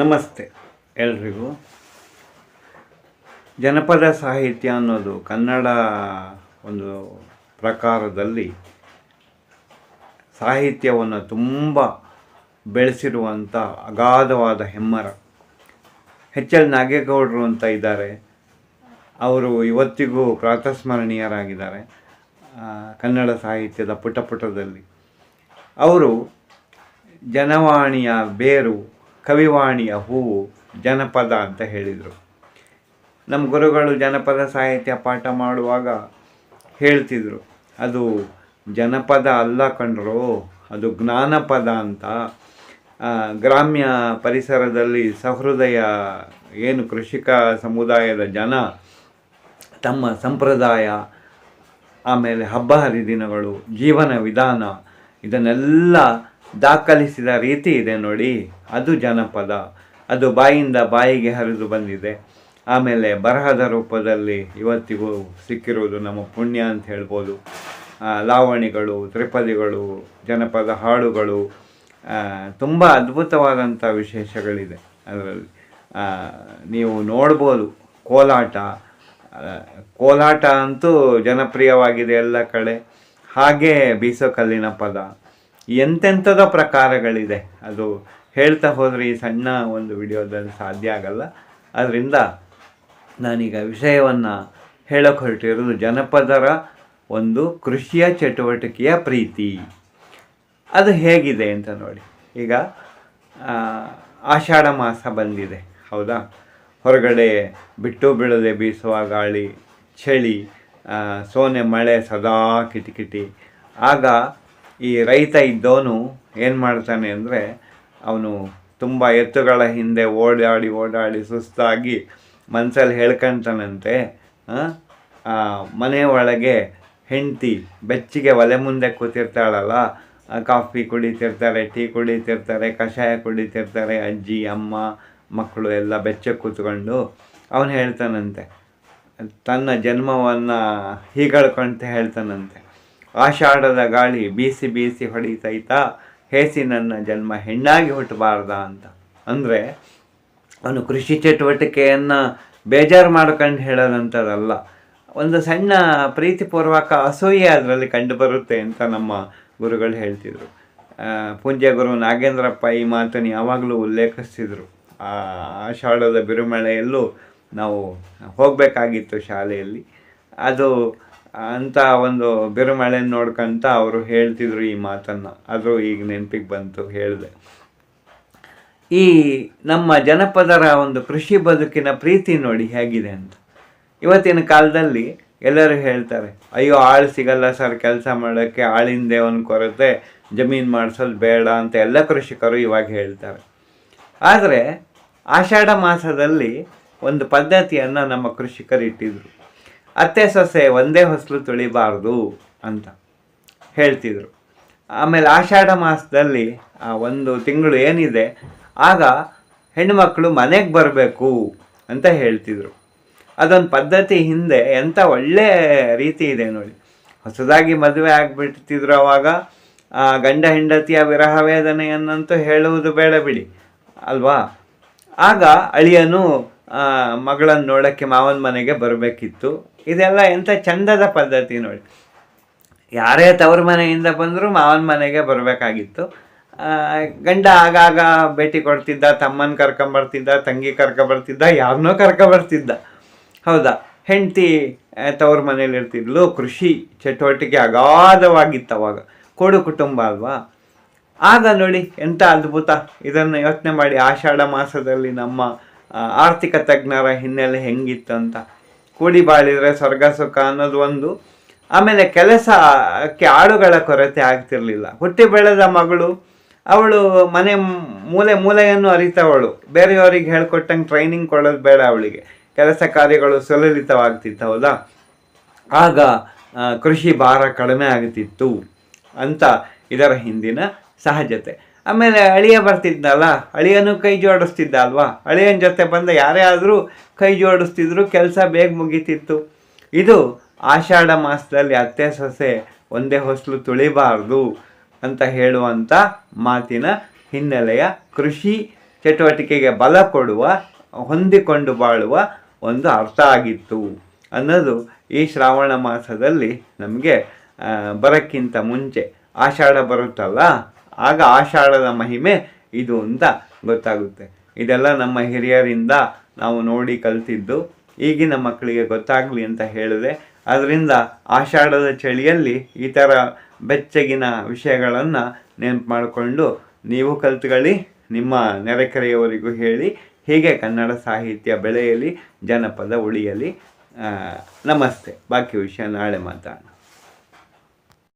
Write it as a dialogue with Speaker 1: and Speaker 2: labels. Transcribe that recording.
Speaker 1: ನಮಸ್ತೆ ಎಲ್ರಿಗೂ. ಜನಪದ ಸಾಹಿತ್ಯ ಅನ್ನೋದು ಕನ್ನಡ ಒಂದು ಪ್ರಕಾರದಲ್ಲಿ ಸಾಹಿತ್ಯವನ್ನು ತುಂಬ ಬೆಳೆಸಿರುವಂಥ ಅಗಾಧವಾದ ಹೆಮ್ಮರ. ಎಚ್ ಎಲ್ ನಾಗೇಗೌಡರು ಅಂತ ಇದ್ದಾರೆ. ಅವರು ಇವತ್ತಿಗೂ ಪ್ರಾತಸ್ಮರಣೀಯರಾಗಿದ್ದಾರೆ ಕನ್ನಡ ಸಾಹಿತ್ಯದ ಪುಟದಲ್ಲಿ. ಅವರು ಜನವಾಣಿಯ ಬೇರು, ಕವಿವಾಣಿಯ ಹೂವು ಜನಪದ ಅಂತ ಹೇಳಿದರು. ನಮ್ಮ ಗುರುಗಳು ಜನಪದ ಸಾಹಿತ್ಯ ಪಾಠ ಮಾಡುವಾಗ ಹೇಳ್ತಿದ್ರು, ಅದು ಜನಪದ ಅಲ್ಲ ಕಣ್ರು, ಅದು ಜ್ಞಾನಪದ ಅಂತ. ಗ್ರಾಮ್ಯ ಪರಿಸರದಲ್ಲಿ ಸಹೃದಯ ಏನು ಕೃಷಿಕ ಸಮುದಾಯದ ಜನ ತಮ್ಮ ಸಂಪ್ರದಾಯ, ಆಮೇಲೆ ಹಬ್ಬ ಹರಿದಿನಗಳು, ಜೀವನ ವಿಧಾನ ಇದನ್ನೆಲ್ಲ ದಾಖಲಿಸಿದ ರೀತಿ ಇದೆ ನೋಡಿ, ಅದು ಜನಪದ. ಅದು ಬಾಯಿಂದ ಬಾಯಿಗೆ ಹರಿದು ಬಂದಿದೆ. ಆಮೇಲೆ ಬರಹದ ರೂಪದಲ್ಲಿ ಇವತ್ತಿಗೂ ಸಿಕ್ಕಿರುವುದು ನಮ್ಮ ಪುಣ್ಯ ಅಂತ ಹೇಳ್ಬೋದು. ಲಾವಣಿಗಳು, ತ್ರಿಪದಿಗಳು, ಜನಪದ ಹಾಡುಗಳು, ತುಂಬ ಅದ್ಭುತವಾದಂಥ ವಿಶೇಷಗಳಿದೆ ಅದರಲ್ಲಿ. ನೀವು ನೋಡ್ಬೋದು ಕೋಲಾಟ ಅಂತೂ ಜನಪ್ರಿಯವಾಗಿದೆ ಎಲ್ಲ ಕಡೆ. ಹಾಗೆ ಬೀಸೋ ಕಲ್ಲಿನ ಪದ, ಎಂತೆಂಥದೋ ಪ್ರಕಾರಗಳಿದೆ. ಅದು ಹೇಳ್ತಾ ಹೋದರೆ ಈ ಸಣ್ಣ ಒಂದು ವಿಡಿಯೋದಲ್ಲಿ ಸಾಧ್ಯ ಆಗಲ್ಲ. ಅದರಿಂದ ನಾನೀಗ ವಿಷಯವನ್ನು ಹೇಳೋಕೆ ಹೊರಟಿರೋದು ಜನಪದರ ಒಂದು ಕೃಷಿಯ ಚಟುವಟಿಕೆಯ ಪ್ರೀತಿ. ಅದು ಹೇಗಿದೆ ಅಂತ ನೋಡಿ. ಈಗ ಆಷಾಢ ಮಾಸ ಬಂದಿದೆ, ಹೌದಾ? ಹೊರಗಡೆ ಬಿಟ್ಟು ಬೀಳದೆ ಬೀಸುವ ಗಾಳಿ, ಚಳಿ, ಸೋನೆ ಮಳೆ ಸದಾ ಕಿಟಿಕಿಟಿ. ಆಗ ಈ ರೈತ ಇದ್ದವನು ಏನು ಮಾಡ್ತಾನೆ ಅಂದರೆ, ಅವನು ತುಂಬ ಎತ್ತುಗಳ ಹಿಂದೆ ಓಡಾಡಿ ಸುಸ್ತಾಗಿ ಮನಸ್ಸಲ್ಲಿ ಹೇಳ್ಕೊಳ್ತಾನಂತೆ, ಮನೆ ಒಳಗೆ ಹೆಂಡತಿ ಬೆಚ್ಚಿಗೆ ಒಲೆ ಮುಂದೆ ಕೂತಿರ್ತಾಳಲ್ಲ, ಕಾಫಿ ಕುಡಿತಿರ್ತಾರೆ, ಟೀ ಕುಡಿತಿರ್ತಾರೆ, ಕಷಾಯ ಕುಡಿತಿರ್ತಾರೆ, ಅಜ್ಜಿ ಅಮ್ಮ ಮಕ್ಕಳು ಎಲ್ಲ ಬೆಚ್ಚಗೆ ಕೂತ್ಕೊಂಡು ಅವನು ಹೇಳ್ತಾನಂತೆ, ತನ್ನ ಜನ್ಮವನ್ನು ಹೀಗಳ್ಕೊಂತ ಹೇಳ್ತಾನಂತೆ, ಆಷಾಢದ ಗಾಳಿ ಬೀಸಿ ಬೀಸಿ ಹೊಡಿತೈತಾ, ಹೇಸಿ ನನ್ನ ಜನ್ಮ ಹೆಣ್ಣಾಗಿ ಹುಟ್ಟಬಾರ್ದ ಅಂತ. ಅಂದರೆ ಅವನು ಕೃಷಿ ಚಟುವಟಿಕೆಯನ್ನು ಬೇಜಾರು ಮಾಡ್ಕೊಂಡು ಹೇಳೋದಂಥದ್ದಲ್ಲ, ಒಂದು ಸಣ್ಣ ಪ್ರೀತಿಪೂರ್ವಕ ಅಸೂಯೆ ಅದರಲ್ಲಿ ಕಂಡುಬರುತ್ತೆ ಅಂತ ನಮ್ಮ ಗುರುಗಳು ಹೇಳ್ತಿದ್ರು. ಪೂಜ್ಯ ಗುರು ನಾಗೇಂದ್ರಪ್ಪ ಈ ಮಾತನ್ನು ಯಾವಾಗಲೂ ಉಲ್ಲೇಖಿಸ್ತಿದ್ರು. ಆಷಾಢದ ಬಿರುಮಳೆಯಲ್ಲೂ ನಾವು ಹೋಗಬೇಕಾಗಿತ್ತು ಶಾಲೆಯಲ್ಲಿ. ಅದು ಅಂತ ಒಂದು ಬಿರುಮಳೆ ನೋಡ್ಕೊಂತ ಅವರು ಹೇಳ್ತಿದ್ರು ಈ ಮಾತನ್ನು. ಅದು ಈಗ ನೆನಪಿಗೆ ಬಂತು, ಹೇಳಿದೆ. ಈ ನಮ್ಮ ಜನಪದರ ಒಂದು ಕೃಷಿ ಬದುಕಿನ ಪ್ರೀತಿ ನೋಡಿ ಹೇಗಿದೆ ಅಂತ. ಇವತ್ತಿನ ಕಾಲದಲ್ಲಿ ಎಲ್ಲರೂ ಹೇಳ್ತಾರೆ, ಅಯ್ಯೋ ಆಳು ಸಿಗಲ್ಲ ಸರ್ ಕೆಲಸ ಮಾಡೋಕ್ಕೆ, ಆಳಿಂದೆ ಒಂದು ಕೊರತೆ, ಜಮೀನು ಮಾಡಿಸೋದು ಬೇಡ ಅಂತ ಎಲ್ಲ ಕೃಷಿಕರು ಇವಾಗ ಹೇಳ್ತಾರೆ. ಆದರೆ ಆಷಾಢ ಮಾಸದಲ್ಲಿ ಒಂದು ಪದ್ಧತಿಯನ್ನು ನಮ್ಮ ಕೃಷಿಕರು ಇಟ್ಟಿದ್ರು. ಅತ್ತೆ ಸೊಸೆ ಒಂದೇ ಹೊಸಲು ತುಳಿಬಾರ್ದು ಅಂತ ಹೇಳ್ತಿದ್ರು. ಆಮೇಲೆ ಆಷಾಢ ಮಾಸದಲ್ಲಿ ಒಂದು ತಿಂಗಳು ಏನಿದೆ ಆಗ ಹೆಣ್ಣುಮಕ್ಕಳು ಮನೆಗೆ ಬರಬೇಕು ಅಂತ ಹೇಳ್ತಿದ್ರು. ಅದೊಂದು ಪದ್ಧತಿ ಹಿಂದೆ ಎಂಥ ಒಳ್ಳೆ ರೀತಿ ಇದೆ ನೋಡಿ. ಹೊಸದಾಗಿ ಮದುವೆ ಆಗಿಬಿಡ್ತಿದ್ರು ಅವಾಗ. ಗಂಡ ಹೆಂಡತಿಯ ವಿರಹ ವೇದನೆಯನ್ನಂತೂ ಹೇಳುವುದು ಬೇಡ ಬಿಡಿ ಅಲ್ವಾ. ಆಗ ಅಳಿಯನು ಮಗಳನ್ನು ನೋಡೋಕ್ಕೆ ಮಾವನ ಮನೆಗೆ ಬರಬೇಕಿತ್ತು. ಇದೆಲ್ಲ ಎಂಥ ಚಂದದ ಪದ್ಧತಿ ನೋಡಿ. ಯಾರೇ ತವ್ರ ಮನೆಯಿಂದ ಬಂದರೂ ಮಾವನ ಮನೆಗೆ ಬರಬೇಕಾಗಿತ್ತು. ಗಂಡ ಆಗಾಗ ಭೇಟಿ ಕೊಡ್ತಿದ್ದ, ತಮ್ಮನ ಕರ್ಕೊಂಬರ್ತಿದ್ದ, ತಂಗಿ ಕರ್ಕೊಬರ್ತಿದ್ದ, ಯಾರನ್ನೋ ಕರ್ಕೊಬರ್ತಿದ್ದ, ಹೌದಾ. ಹೆಂಡತಿ ತವ್ರ ಮನೇಲಿ ಇರ್ತಿದ್ಲು. ಕೃಷಿ ಚಟುವಟಿಕೆ ಅಗಾಧವಾಗಿತ್ತು ಅವಾಗ, ಕೂಡು ಕುಟುಂಬ ಅಲ್ವಾ. ಆಗ ನೋಡಿ ಎಂಥ ಅದ್ಭುತ. ಇದನ್ನು ಯೋಚನೆ ಮಾಡಿ, ಆಷಾಢ ಮಾಸದಲ್ಲಿ ನಮ್ಮ ಆರ್ಥಿಕ ತಜ್ಞರ ಹಿನ್ನೆಲೆ ಹೆಂಗಿತ್ತು ಅಂತ. ಕೂಡಿ ಬಾಳಿದರೆ ಸ್ವರ್ಗ ಸುಖ ಅನ್ನೋದು ಒಂದು. ಆಮೇಲೆ ಕೆಲಸಕ್ಕೆ ಆಳುಗಳ ಕೊರತೆ ಆಗ್ತಿರ್ಲಿಲ್ಲ. ಹುಟ್ಟಿ ಬೆಳೆದ ಮಗಳು, ಅವಳು ಮನೆ ಮೂಲೆಯನ್ನು ಅರಿತವಳು. ಬೇರೆಯವರಿಗೆ ಹೇಳ್ಕೊಟ್ಟಂಗೆ ಟ್ರೈನಿಂಗ್ ಕೊಡೋದು ಬೇಡ ಅವಳಿಗೆ. ಕೆಲಸ ಕಾರ್ಯಗಳು ಸುಲಲಿತವಾಗ್ತಿತ್ತು, ಹೌದಾ. ಆಗ ಕೃಷಿ ಭಾರ ಕಡಿಮೆ ಆಗ್ತಿತ್ತು ಅಂತ ಇದರ ಹಿಂದಿನ ಸಹಜತೆ. ಆಮೇಲೆ ಅಳಿಯ ಬರ್ತಿದ್ನಲ್ಲ, ಅಳಿಯನು ಕೈ ಜೋಡಿಸ್ತಿದ್ದ ಅಲ್ವಾ. ಅಳಿಯನ ಜೊತೆ ಬಂದ ಯಾರೇ ಆದರೂ ಕೈ ಜೋಡಿಸ್ತಿದ್ರು, ಕೆಲಸ ಬೇಗ ಮುಗೀತಿತ್ತು. ಇದು ಆಷಾಢ ಮಾಸದಲ್ಲಿ ಅತ್ತೆ ಸೊಸೆ ಒಂದೇ ಹೊಸಲು ತುಳಿಬಾರ್ದು ಅಂತ ಹೇಳುವಂಥ ಮಾತಿನ ಹಿನ್ನೆಲೆಯ ಕೃಷಿ ಚಟುವಟಿಕೆಗೆ ಬಲ ಕೊಡುವ, ಹೊಂದಿಕೊಂಡು ಬಾಳುವ ಒಂದು ಅರ್ಥ ಆಗಿತ್ತು ಅನ್ನೋದು ಈ ಶ್ರಾವಣ ಮಾಸದಲ್ಲಿ ನಮಗೆ ಬರೋಕ್ಕಿಂತ ಮುಂಚೆ ಆಷಾಢ ಬರುತ್ತಲ್ಲ, ಆಗ ಆಷಾಢದ ಮಹಿಮೆ ಇದು ಅಂತ ಗೊತ್ತಾಗುತ್ತೆ. ಇದೆಲ್ಲ ನಮ್ಮ ಹಿರಿಯರಿಂದ ನಾವು ನೋಡಿ ಕಲ್ತಿದ್ದು, ಈಗಿನ ಮಕ್ಕಳಿಗೆ ಗೊತ್ತಾಗಲಿ ಅಂತ ಹೇಳಿದೆ. ಅದರಿಂದ ಆಷಾಢದ ಚಳಿಯಲ್ಲಿ ಈ ಥರ ಬೆಚ್ಚಗಿನ ವಿಷಯಗಳನ್ನು ನೆನಪು ಮಾಡಿಕೊಂಡು ನೀವು ಕಲ್ತ್ಕೊಳ್ಳಿ, ನಿಮ್ಮ ನೆರೆಕೆರೆಯವರಿಗೂ ಹೇಳಿ. ಹೀಗೆ ಕನ್ನಡ ಸಾಹಿತ್ಯ ಬೆಳೆಯಲಿ, ಜನಪದ ಉಳಿಯಲಿ. ನಮಸ್ತೆ. ಬಾಕಿ ವಿಷಯ ನಾಳೆ ಮಾತಾಡೋಣ.